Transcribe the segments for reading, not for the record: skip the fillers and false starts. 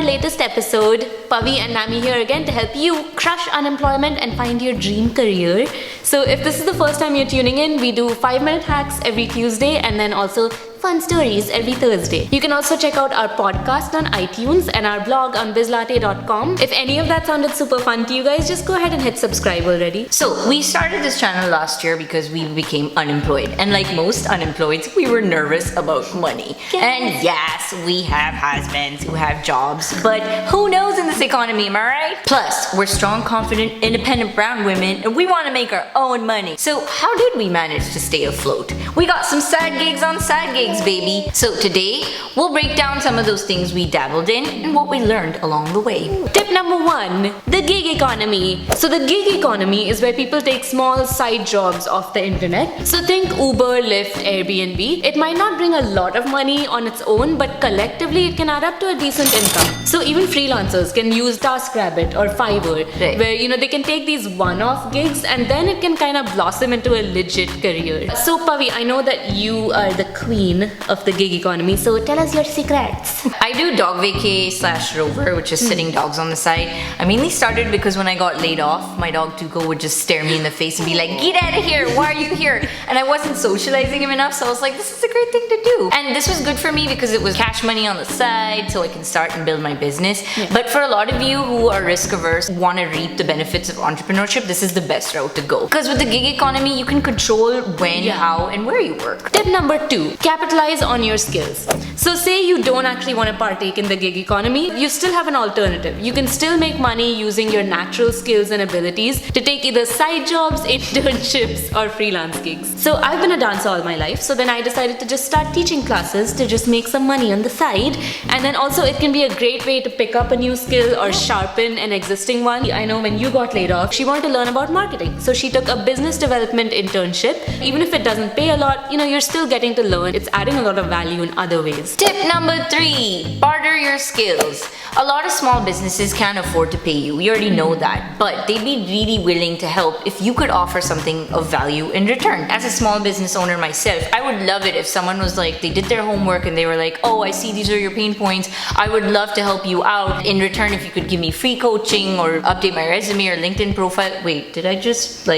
latest episode. Pavi and Nami here again to help you crush unemployment and find your dream career. So if this is the first time you're tuning in, we do 5-minute hacks every Tuesday and then also fun stories every Thursday. You can also check out our podcast on iTunes and our blog on bizlatte.com. If any of that sounded super fun to you guys, just go ahead and hit subscribe already. So we started this channel last year because we became unemployed. And like most unemployed, we were nervous about money. Yes. And yes, we have husbands who have jobs, but who knows in this economy, am I right? Plus, we're strong, confident, independent brown women, and we want to make our own money. So how did we manage to stay afloat? We got some side gigs on side gigs, baby. So today, we'll break down some of those things we dabbled in and what we learned along the way. Tip number 1, the gig economy. So the gig economy is where people take small side jobs off the internet. So think Uber, Lyft, Airbnb. It might not bring a lot of money on its own, but collectively it can add up to a decent income. So even freelancers can use TaskRabbit or Fiverr, Right. where they can take these one-off gigs and then it can kind of blossom into a legit career. So Pavi, I know that you are the queen of the gig economy, so tell us your secrets. I do dog vacay / rover, which is sitting dogs on the side. I mainly started because when I got laid off, my dog Tuco would just stare me in the face and be like, "Get out of here, why are you here?" And I wasn't socializing him enough, so I was like, this is a great thing to do. And this was good for me because it was cash money on the side, so I can start and build my business. Yeah. But for a lot of you who are risk averse, want to reap the benefits of entrepreneurship, this is the best route to go. Because with the gig economy, you can control when, how, and where you work. Tip number 2, capitalize on your skills. So say you don't actually want to partake in the gig economy, you still have an alternative. You can still make money using your natural skills and abilities to take either side jobs, internships, or freelance gigs. So I've been a dancer all my life, so then I decided to just start teaching classes to just make some money on the side. And then also it can be a great way to pick up a new skill or sharpen an existing one. I know when you got laid off, she wanted to learn about marketing. So she took a business development internship. Even if it doesn't pay a lot, you're still getting to learn. It's adding a lot of value in other ways. Tip number 3, barter your skills. A lot of small businesses can't afford to pay you. We already know that. But they'd be really willing to help if you could offer something of value in return. As a small business owner myself, I would love it if someone was like, they did their homework and they were like, "Oh, I see these are your pain points. I would love to help you out. In return, if you could give me free coaching or update my resume or LinkedIn profile." Wait, did I just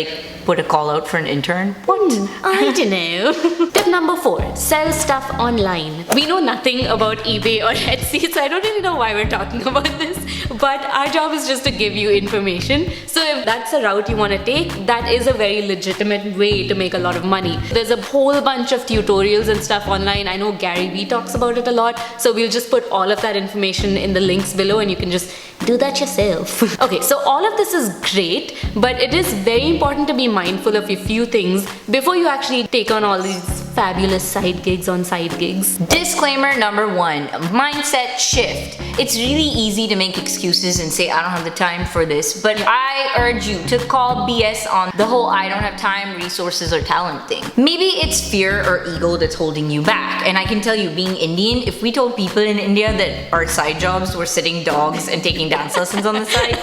put a call out for an intern? What? I don't know. Tip number 4, sell stuff online. We know nothing about eBay or Etsy, so I don't really know why we're talking about this, but our job is just to give you information. So if that's a route you want to take, that is a very legitimate way to make a lot of money. There's a whole bunch of tutorials and stuff online. I know Gary Vee talks about it a lot, so we'll just put all of that information in the links below and you can just do that yourself. Okay, so all of this is great, but it is very important to be mindful of a few things before you actually take on all these fabulous side gigs on side gigs. Disclaimer number 1, mindset shift. It's really easy to make excuses and say, "I don't have the time for this," but I urge you to call BS on the whole "I don't have time, resources, or talent" thing. Maybe it's fear or ego that's holding you back. And I can tell you, being Indian, if we told people in India that our side jobs were sitting dogs and taking dance lessons on the side,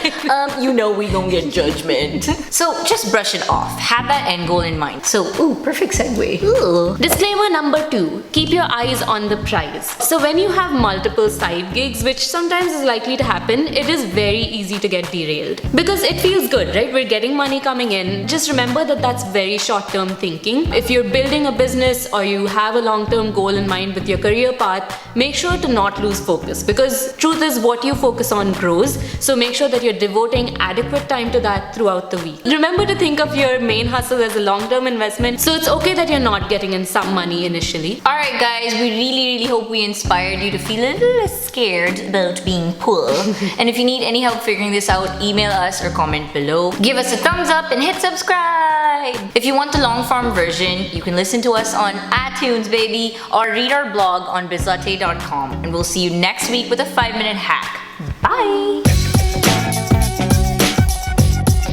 we gon' get judgment. So just brush it off. Have that end goal in mind. So, perfect segue. Ooh. Disclaimer number 2, keep your eyes on the prize. So when you have multiple side gigs, which sometimes is likely to happen, it is very easy to get derailed. Because it feels good, right? We're getting money coming in. Just remember that that's very short-term thinking. If you're building a business or you have a long-term goal in mind with your career path, make sure to not lose focus, because truth is what you focus on grows. So make sure that you're devoting adequate time to that throughout the week. Remember to think of your main hustle as a long-term investment, so it's okay that you're not getting in some money initially. Alright guys, we really hope we inspired you to feel a little less scared about being poor. And if you need any help figuring this out, email us or comment below. Give us a thumbs up and hit subscribe! If you want the long form version, you can listen to us on iTunes, baby, or read our blog on bizlatte.com. And we'll see you next week with a 5-minute hack. Bye!